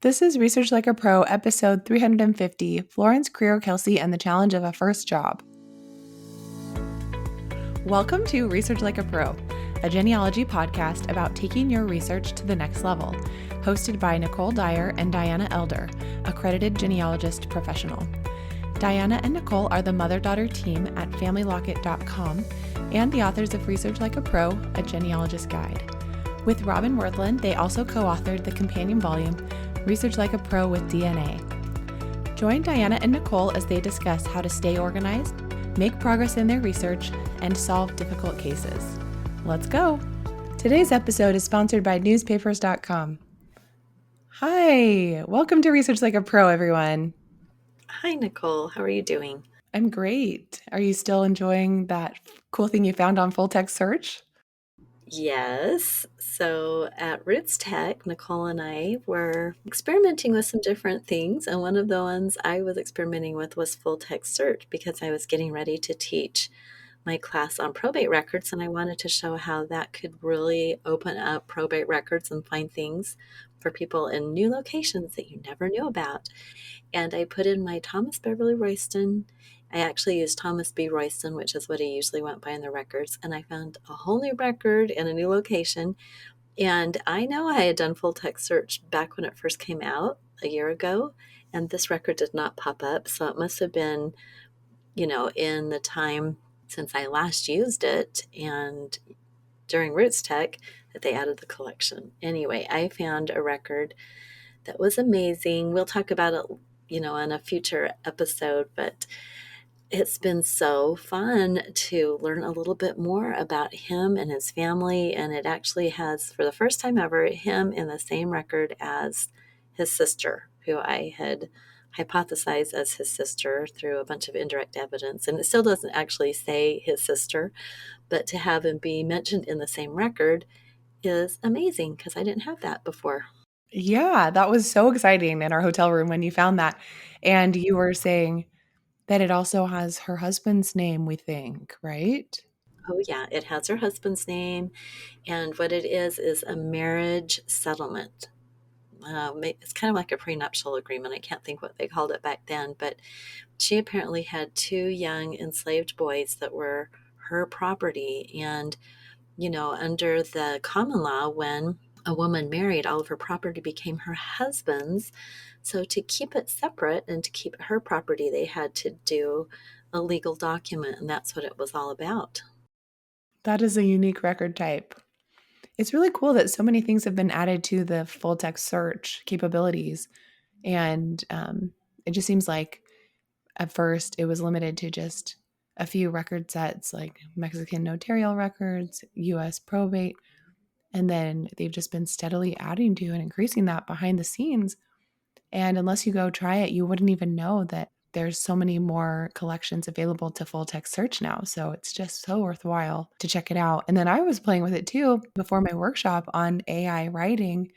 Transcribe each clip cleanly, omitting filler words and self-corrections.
This is Research Like a Pro, episode 350, Florence, Creer Kelsey, and the Challenge of a First Job. Welcome to Research Like a Pro, a genealogy podcast about taking your research to the next level, hosted by Nicole Dyer and Diana Elder, accredited genealogist professional. Diana and Nicole are the mother-daughter team at FamilyLocket.com and the authors of Research Like a Pro, a genealogist guide. With Robin Worthland, they also co-authored the companion volume, Research Like a Pro with DNA. Join Diana and Nicole as they discuss how to stay organized, make progress in their research, and solve difficult cases. Let's go! Today's episode is sponsored by newspapers.com. Hi! Welcome to Research Like a Pro, everyone. Hi, Nicole. How are you doing? I'm great. Are you still enjoying that cool thing you found on full text search? Yes. So at RootsTech, Nicole and I were experimenting with some different things. And one of the ones I was experimenting with was full text search because I was getting ready to teach my class on probate records. And I wanted to show how that could really open up probate records and find things for people in new locations that you never knew about. And I put in my Thomas Beverly Royston. I actually used Thomas B. Royston, which is what he usually went by in the records. And I found a whole new record in a new location. And I know I had done full text search back when it first came out a year ago. And this record did not pop up. So it must have been, in the time since I last used it and during RootsTech that they added the collection. Anyway, I found a record that was amazing. We'll talk about it, in a future episode, but it's been so fun to learn a little bit more about him and his family. And it actually has, for the first time ever, him in the same record as his sister, who I had hypothesized as his sister through a bunch of indirect evidence. And it still doesn't actually say his sister, but to have him be mentioned in the same record is amazing because I didn't have that before. Yeah, that was so exciting in our hotel room when you found that. And you were saying that it also has her husband's name, we think, right? Oh, yeah, it has her husband's name. And what it is a marriage settlement. It's kind of like a prenuptial agreement. I can't think what they called it back then, but she apparently had two young enslaved boys that were her property. And, under the common law, when a woman married, all of her property became her husband's. So to keep it separate and to keep it her property, they had to do a legal document, and that's what it was all about. That is a unique record type. It's really cool that so many things have been added to the full text search capabilities. And it just seems like at first it was limited to just a few record sets like Mexican notarial records, US probate, and then they've just been steadily adding to and increasing that behind the scenes. And unless you go try it, you wouldn't even know that there's so many more collections available to full text search now. So it's just so worthwhile to check it out. And then I was playing with it too before my workshop on AI writing.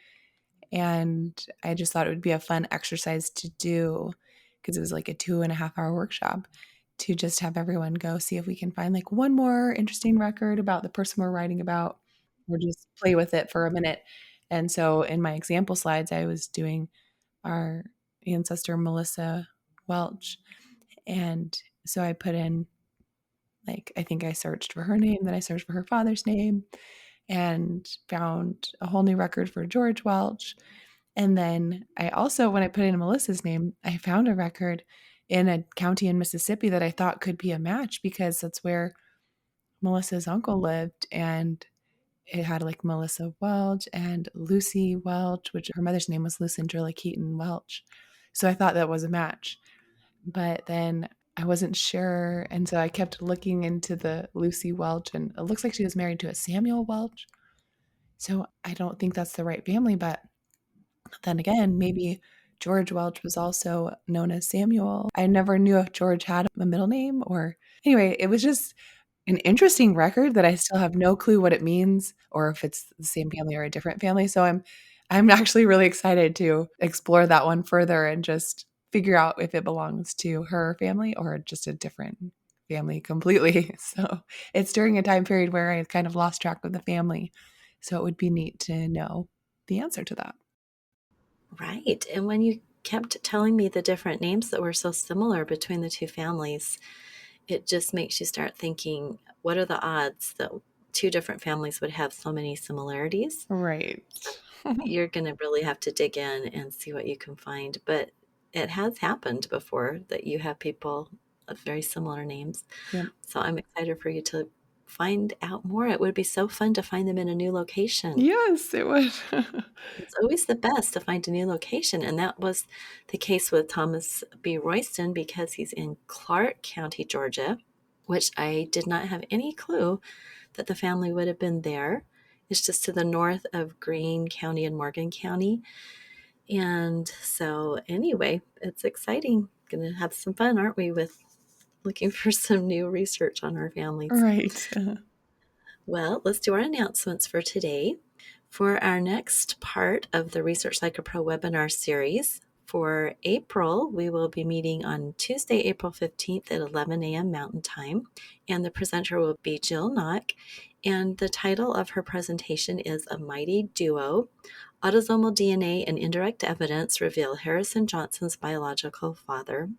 And I just thought it would be a fun exercise to do because it was like a 2.5 hour workshop to just have everyone go see if we can find like one more interesting record about the person we're writing about or just play with it for a minute. And so in my example slides, I was doing our ancestor, Melissa Welch. And so I put in, like, I think I searched for her name, then I searched for her father's name and found a whole new record for George Welch. And then I also, when I put in Melissa's name, I found a record in a county in Mississippi that I thought could be a match because that's where Melissa's uncle lived. And it had like Melissa Welch and Lucy Welch, which her mother's name was Lucindrilla Keaton Welch. So I thought that was a match. But then I wasn't sure. And so I kept looking into the Lucy Welch, and it looks like she was married to a Samuel Welch. So I don't think that's the right family. But then again, maybe George Welch was also known as Samuel. I never knew if George had a middle name or anyway, it was just an interesting record that I still have no clue what it means or if it's the same family or a different family. So I'm actually really excited to explore that one further and just figure out if it belongs to her family or just a different family completely. So it's during a time period where I kind of lost track of the family. So it would be neat to know the answer to that. Right. And when you kept telling me the different names that were so similar between the two families, it just makes you start thinking, what are the odds that two different families would have so many similarities? Right. So you're going to really have to dig in and see what you can find. But it has happened before that you have people of very similar names. Yep. So I'm excited for you to find out more. It would be so fun to find them in a new location. Yes, it would. It's always the best to find a new location, and that was the case with Thomas B. Royston because he's in Clark County, Georgia, which I did not have any clue that the family would have been there. It's just to the north of Greene County and Morgan County. And so, anyway, it's exciting. Going to have some fun, aren't we, with looking for some new research on our families? Right. Well, let's do our announcements for today. For our next part of the Research Like a Pro webinar series, for April, we will be meeting on Tuesday, April 15th at 11 a.m. Mountain Time, and the presenter will be Jill Knock, and the title of her presentation is A Mighty Duo, Autosomal DNA and Indirect Evidence Reveal Harrison Johnson's Biological Father.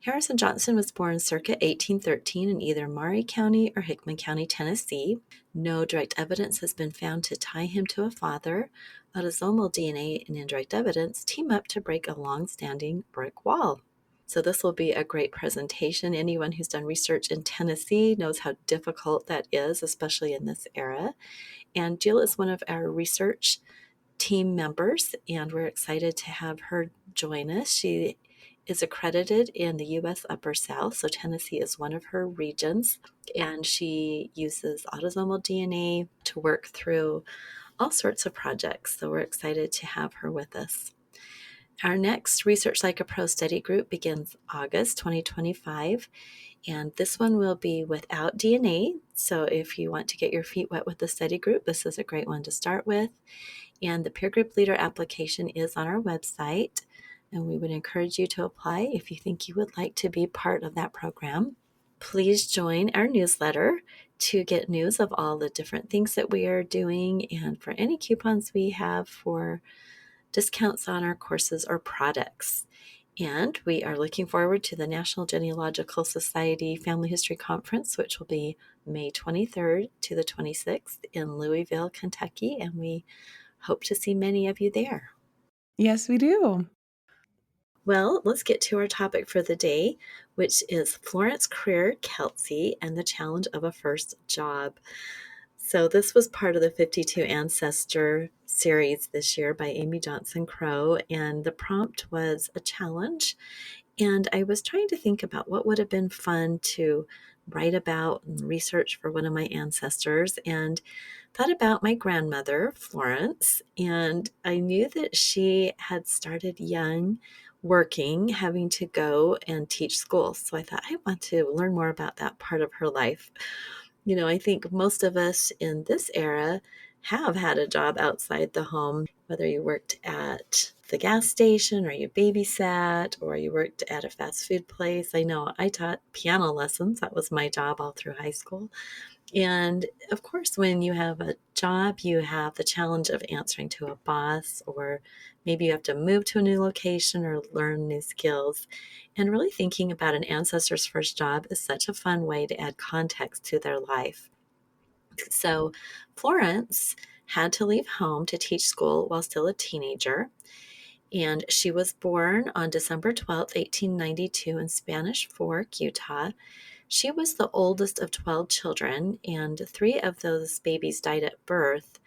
Harrison Johnson was born circa 1813 in either Maury County or Hickman County, Tennessee. No direct evidence has been found to tie him to a father. Autosomal DNA and indirect evidence team up to break a long-standing brick wall. So this will be a great presentation. Anyone who's done research in Tennessee knows how difficult that is, especially in this era. And Jill is one of our research team members, and we're excited to have her join us. She is accredited in the U.S. Upper South, so Tennessee is one of her regions, and she uses autosomal DNA to work through all sorts of projects. So we're excited to have her with us. Our next Research Like a Pro study group begins August 2025, and this one will be without DNA. So if you want to get your feet wet with the study group, this is a great one to start with. And the peer group leader application is on our website, and we would encourage you to apply if you think you would like to be part of that program. Please join our newsletter to get news of all the different things that we are doing and for any coupons we have for discounts on our courses or products. And we are looking forward to the National Genealogical Society Family History Conference, which will be May 23rd to the 26th in Louisville, Kentucky, and we hope to see many of you there. Yes, we do. Well, let's get to our topic for the day, which is Florence Creer Kelsey and the challenge of a first job. So this was part of the 52 Ancestor series this year by Amy Johnson Crow, and the prompt was a challenge. And I was trying to think about what would have been fun to write about and research for one of my ancestors, and thought about my grandmother, Florence. And I knew that she had started young working, having to go and teach school. So I thought I want to learn more about that part of her life. You know, I think most of us in this era have had a job outside the home, whether you worked at the gas station or you babysat or you worked at a fast food place. I know I taught piano lessons. That was my job all through high school. And of course, when you have a job, you have the challenge of answering to a boss, or maybe you have to move to a new location or learn new skills. And really thinking about an ancestor's first job is such a fun way to add context to their life. So Florence had to leave home to teach school while still a teenager. And she was born on December 12th, 1892 in Spanish Fork, Utah. She was the oldest of 12 children, and three of those babies died at birth.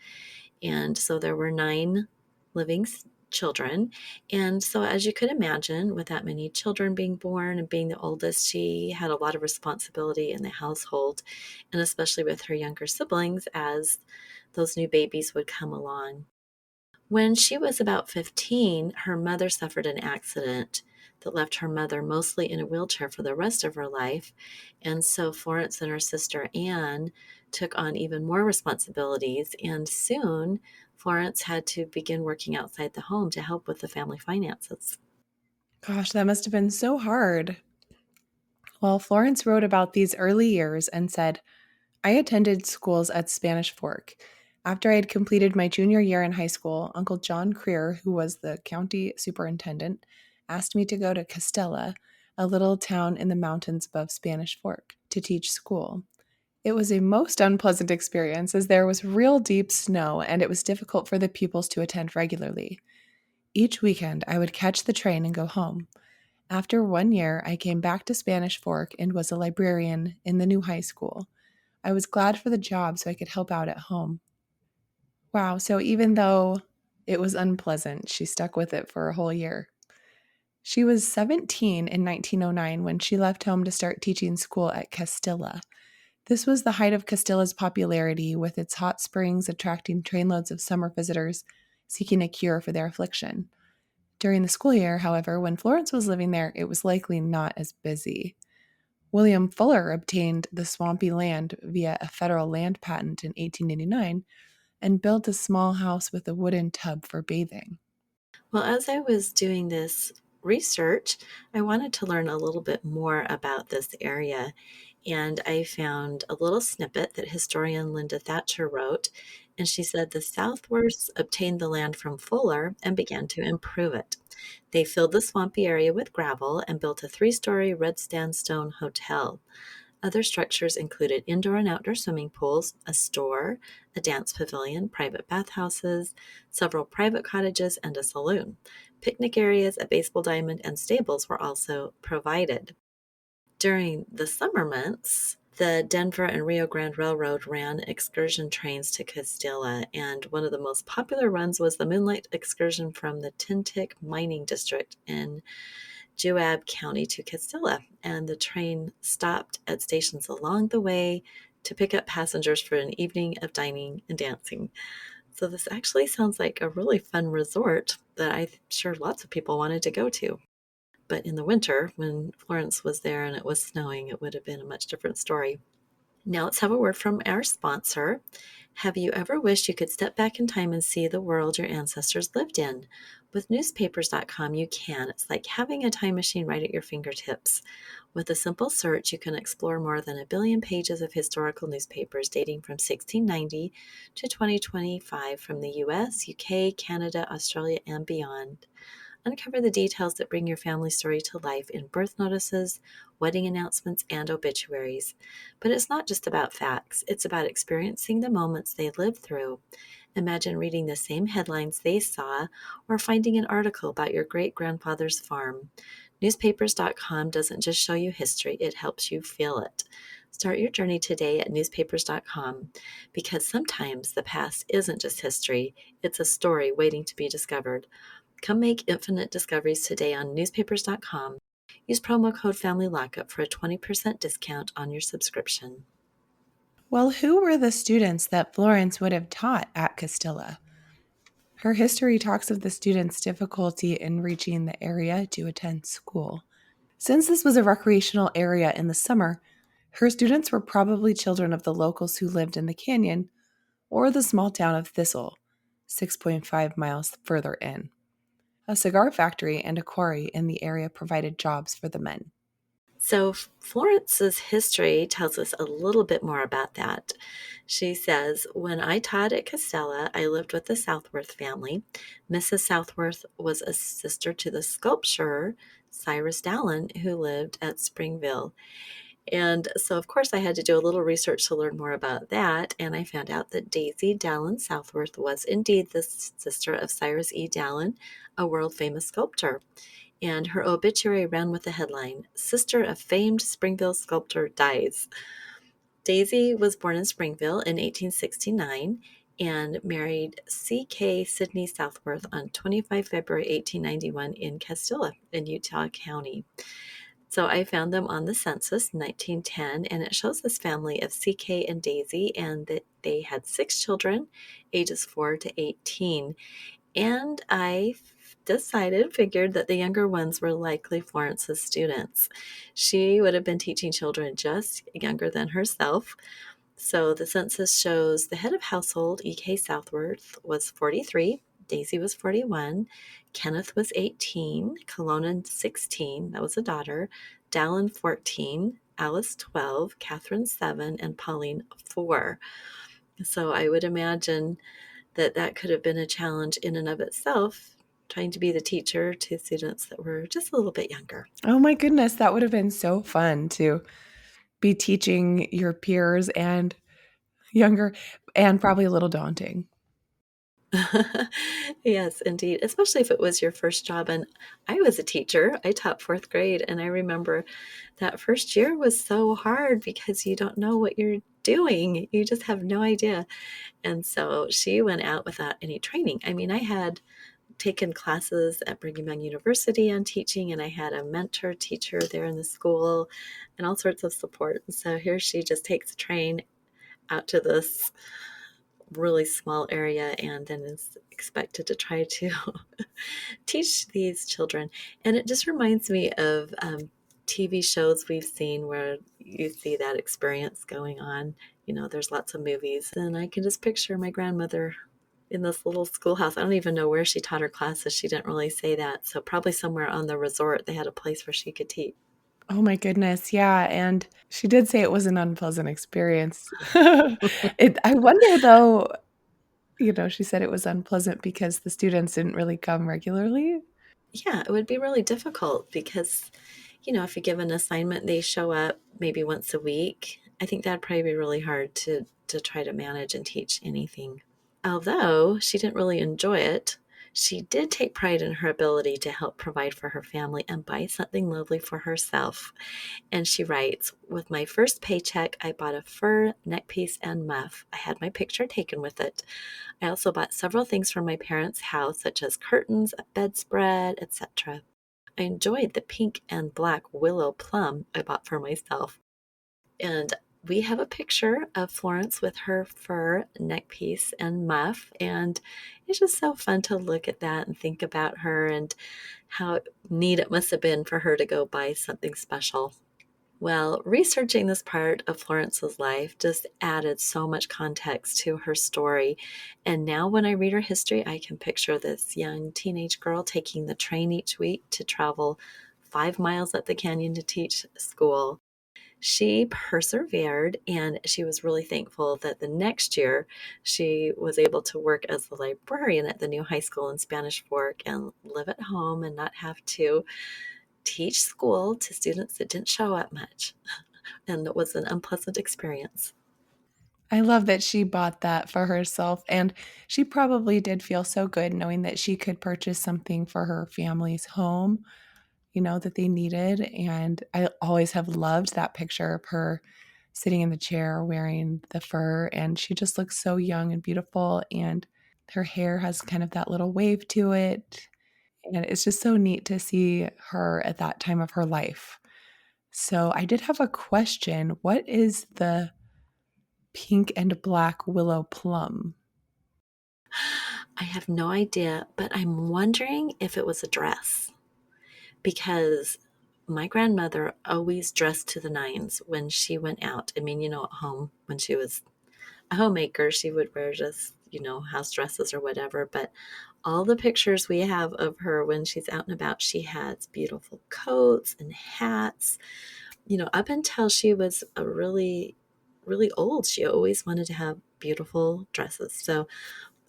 And so there were nine living children. And so, as you could imagine, with that many children being born and being the oldest, she had a lot of responsibility in the household, and especially with her younger siblings as those new babies would come along. When she was about 15, her mother suffered an accident that left her mother mostly in a wheelchair for the rest of her life. And so Florence and her sister Anne took on even more responsibilities. And soon, Florence had to begin working outside the home to help with the family finances. Gosh, that must have been so hard. Well, Florence wrote about these early years and said, I attended schools at Spanish Fork. After I had completed my junior year in high school, Uncle John Creer, who was the county superintendent, asked me to go to Castilla, a little town in the mountains above Spanish Fork, to teach school. It was a most unpleasant experience as there was real deep snow and it was difficult for the pupils to attend regularly. Each weekend, I would catch the train and go home. After 1 year, I came back to Spanish Fork and was a librarian in the new high school. I was glad for the job so I could help out at home. Wow, so even though it was unpleasant, she stuck with it for a whole year. She was 17 in 1909 when she left home to start teaching school at Castilla. This was the height of Castilla's popularity, with its hot springs attracting trainloads of summer visitors seeking a cure for their affliction. During the school year, however, when Florence was living there, it was likely not as busy. William Fuller obtained the swampy land via a federal land patent in 1889 and built a small house with a wooden tub for bathing. Well, as I was doing this research, I wanted to learn a little bit more about this area. And I found a little snippet that historian Linda Thatcher wrote. And she said the Southworths obtained the land from Fuller and began to improve it. They filled the swampy area with gravel and built a 3-story red sandstone hotel. Other structures included indoor and outdoor swimming pools, a store, a dance pavilion, private bathhouses, several private cottages, and a saloon. Picnic areas, a baseball diamond, and stables were also provided. During the summer months, the Denver and Rio Grande Railroad ran excursion trains to Castilla, and one of the most popular runs was the Moonlight Excursion from the Tintic Mining District in Juab County to Castilla, and the train stopped at stations along the way to pick up passengers for an evening of dining and dancing. So this actually sounds like a really fun resort that I'm sure lots of people wanted to go to. But in the winter, when Florence was there and it was snowing, it would have been a much different story. Now let's have a word from our sponsor. Have you ever wished you could step back in time and see the world your ancestors lived in? With newspapers.com, you can. It's like having a time machine right at your fingertips. With a simple search, you can explore more than 1 billion pages of historical newspapers dating from 1690 to 2025 from the US, UK, Canada, Australia, and beyond. Uncover the details that bring your family story to life in birth notices, wedding announcements, and obituaries. But it's not just about facts, it's about experiencing the moments they lived through. Imagine reading the same headlines they saw or finding an article about your great grandfather's farm. Newspapers.com doesn't just show you history, it helps you feel it. Start your journey today at newspapers.com because sometimes the past isn't just history, it's a story waiting to be discovered. Come make infinite discoveries today on newspapers.com. Use promo code FamilyLockup for a 20% discount on your subscription. Well, who were the students that Florence would have taught at Castilla? Her history talks of the students' difficulty in reaching the area to attend school. Since this was a recreational area in the summer, her students were probably children of the locals who lived in the canyon or the small town of Thistle, 6.5 miles further in. A cigar factory and a quarry in the area provided jobs for the men. So Florence's history tells us a little bit more about that. She says, when I taught at Castilla, I lived with the Southworth family. Mrs. Southworth was a sister to the sculptor Cyrus Dallin, who lived at Springville. And so, of course, I had to do a little research to learn more about that. And I found out that Daisy Dallin Southworth was indeed the sister of Cyrus E. Dallin, a world famous sculptor. And her obituary ran with the headline, Sister of Famed Springville Sculptor Dies. Daisy was born in Springville in 1869 and married C.K. Sidney Southworth on 25 February 1891 in Castilla in Utah County. So I found them on the census in 1910, and it shows this family of CK and Daisy, and that they had 6 children, ages 4 to 18. And I figured that the younger ones were likely Florence's students. She would have been teaching children just younger than herself. So the census shows the head of household, E.K. Southworth, was 43, Daisy was 41, Kenneth was 18, Colonna 16, that was a daughter, Dallin 14, Alice 12, Catherine 7, and Pauline 4. So I would imagine that that could have been a challenge in and of itself, trying to be the teacher to students that were just a little bit younger. Oh my goodness, that would have been so fun to be teaching your peers and younger, and probably a little daunting. Yes, indeed, especially if it was your first job. And I was a teacher. I taught fourth grade, and I remember that first year was so hard because you don't know what you're doing. You just have no idea. And so she went out without any training. I mean, I had taken classes at Brigham Young University on teaching, and I had a mentor teacher there in the school and all sorts of support. And so here she just takes a train out to this really small area and then is expected to try to teach these children. And it just reminds me of TV shows we've seen where you see that experience going on. You know, there's lots of movies, and I can just picture my grandmother in this little schoolhouse. I don't even know where she taught her classes. She didn't really say that. So probably somewhere on the resort, they had a place where she could teach. Oh my goodness, yeah, and she did say it was an unpleasant experience. I wonder though, she said it was unpleasant because the students didn't really come regularly? Yeah, it would be really difficult because, if you give an assignment, they show up maybe once a week. I think that'd probably be really hard to try to manage and teach anything. Although she didn't really enjoy it, she did take pride in her ability to help provide for her family and buy something lovely for herself. And she writes, with my first paycheck, I bought a fur neckpiece and muff. I had my picture taken with it. I also bought several things from my parents' house, such as curtains, a bedspread, etc. I enjoyed the pink and black willow plum I bought for myself. And we have a picture of Florence with her fur neckpiece and muff. And it's just so fun to look at that and think about her and how neat it must have been for her to go buy something special. Well, researching this part of Florence's life just added so much context to her story. And now, when I read her history, I can picture this young teenage girl taking the train each week to travel 5 miles up the canyon to teach school. She persevered, and she was really thankful that the next year she was able to work as the librarian at the new high school in Spanish Fork and live at home and not have to teach school to students that didn't show up much. And it was an unpleasant experience. I love that she bought that for herself, and she probably did feel so good knowing that she could purchase something for her family's home, that they needed, and I always have loved that picture of her sitting in the chair wearing the fur, and she just looks so young and beautiful, and her hair has kind of that little wave to it, and it's just so neat to see her at that time of her life. So I did have a question. What is the pink and black willow plum? I have no idea, but I'm wondering if it was a dress because my grandmother always dressed to the nines when she went out. I mean, at home, when she was a homemaker, she would wear just, house dresses or whatever. But all the pictures we have of her when she's out and about, she has beautiful coats and hats. Up until she was a really, really old, she always wanted to have beautiful dresses. So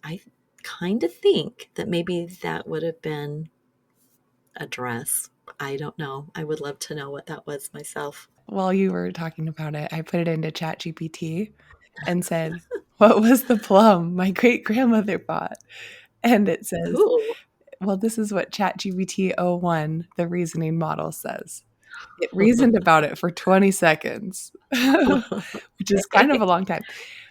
I kind of think that maybe that would have been a dress. I don't know. I would love to know what that was myself. While you were talking about it, I put it into ChatGPT and said, "What was the plum my great grandmother bought?" And it says, Ooh. well, this is what ChatGPT o1, the reasoning model, says. It reasoned about it for 20 seconds, which is kind of a long time.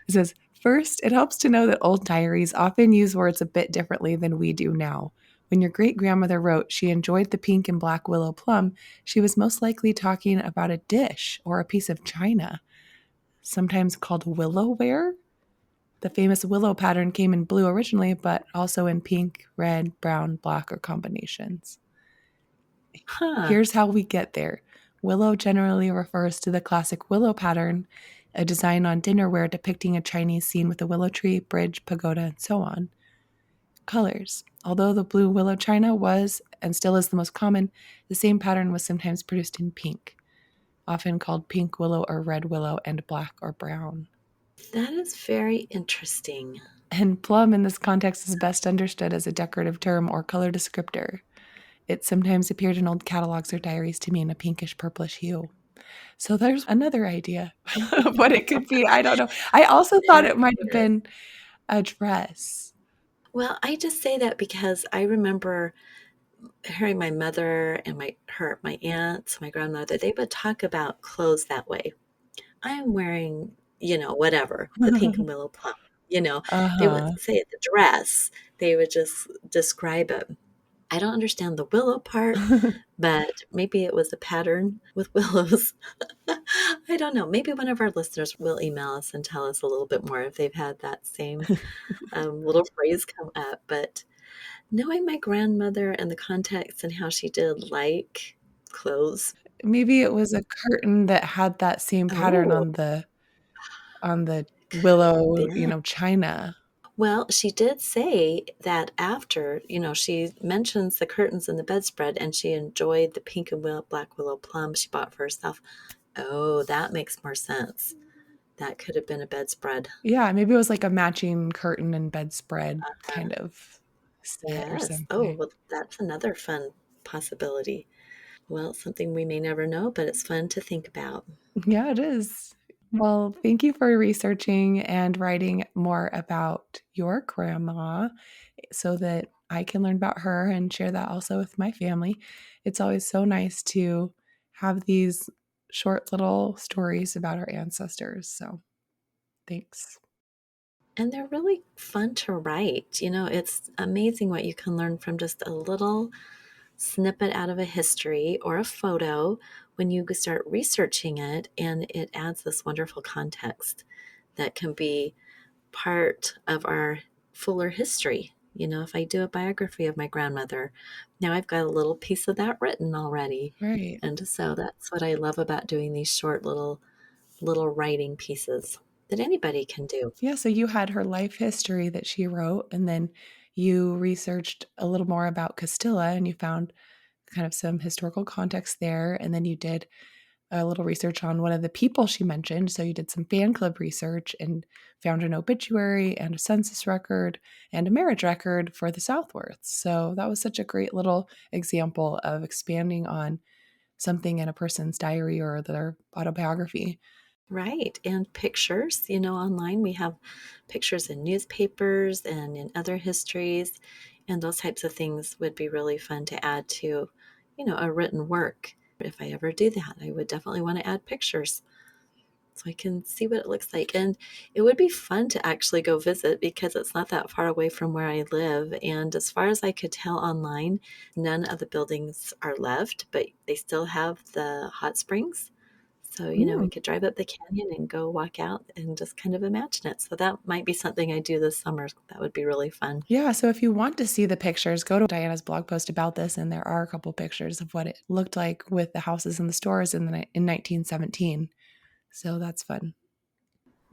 It says, first, it helps to know that old diaries often use words a bit differently than we do now. When your great grandmother wrote she enjoyed the pink and black willow plum, she was most likely talking about a dish or a piece of china, sometimes called willowware. The famous willow pattern came in blue originally, but also in pink, red, brown, black, or combinations. Huh. Here's how we get there. Willow generally refers to the classic willow pattern, a design on dinnerware depicting a Chinese scene with a willow tree, bridge, pagoda, and so on. Colors. Although the blue willow china was and still is the most common, the same pattern was sometimes produced in pink, often called pink willow or red willow, and black or brown. That is very interesting. And plum in this context is best understood as a decorative term or color descriptor. It sometimes appeared in old catalogs or diaries to mean a pinkish purplish hue. So there's another idea of what it could be. I don't know. I also thought Very it might have good. been a dress. Well, I just say that because I remember hearing my mother and my aunts, my grandmother, they would talk about clothes that way. I'm wearing, whatever, the pink and willow plum. They Uh-huh. wouldn't say it, the dress. They would just describe it. I don't understand the willow part, but maybe it was a pattern with willows. I don't know. Maybe one of our listeners will email us and tell us a little bit more if they've had that same little phrase come up. But knowing my grandmother and the context and how she did like clothes. Maybe it was a curtain that had that same pattern Oh, on the could have willow, been. china. Well, she did say that after, she mentions the curtains and the bedspread, and she enjoyed the pink and black willow plum she bought for herself. Oh, that makes more sense. That could have been a bedspread. Yeah, maybe it was like a matching curtain and bedspread kind of set or Yes. Oh, something. well, that's another fun possibility. Well, something we may never know, but it's fun to think about. Yeah, it is. Well, thank you for researching and writing more about your grandma so that I can learn about her and share that also with my family. It's always so nice to have these short little stories about our ancestors. So, thanks. And they're really fun to write. It's amazing what you can learn from just a little snippet out of a history or a photo when you start researching it, and it adds this wonderful context that can be part of our fuller history. If I do a biography of my grandmother, now I've got a little piece of that written already. Right. And so that's what I love about doing these short little writing pieces that anybody can do. Yeah, so you had her life history that she wrote, and then you researched a little more about Castilla and you found kind of some historical context there. And then you did a little research on one of the people she mentioned. So you did some fan club research and found an obituary and a census record and a marriage record for the Southworths. So that was such a great little example of expanding on something in a person's diary or their autobiography. Right. And pictures, online we have pictures in newspapers and in other histories. And those types of things would be really fun to add to, a written work. If I ever do that, I would definitely want to add pictures so I can see what it looks like. And it would be fun to actually go visit because it's not that far away from where I live. And as far as I could tell online, none of the buildings are left, but they still have the hot springs. So, we Mm. could drive up the canyon and go walk out and just kind of imagine it. So that might be something I do this summer. That would be really fun. Yeah, so if you want to see the pictures, go to Diana's blog post about this, and there are a couple pictures of what it looked like with the houses and the stores in 1917. So that's fun.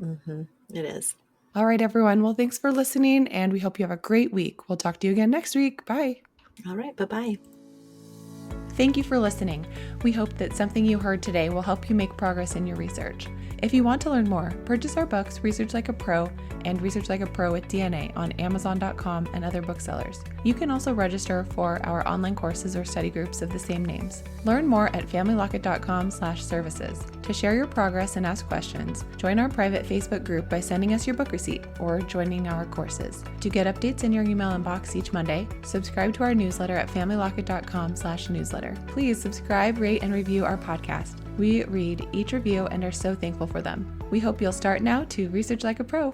Mm-hmm. It is. All right, everyone. Well, thanks for listening, and we hope you have a great week. We'll talk to you again next week. Bye. All right. Bye-bye. Thank you for listening. We hope that something you heard today will help you make progress in your research. If you want to learn more, purchase our books, Research Like a Pro and Research Like a Pro with DNA on Amazon.com and other booksellers. You can also register for our online courses or study groups of the same names. Learn more at familylocket.com/services. To share your progress and ask questions, join our private Facebook group by sending us your book receipt or joining our courses. To get updates in your email inbox each Monday, subscribe to our newsletter at familylocket.com/newsletter. Please subscribe, rate, and review our podcast. We read each review and are so thankful for them. We hope you'll start now to research like a pro.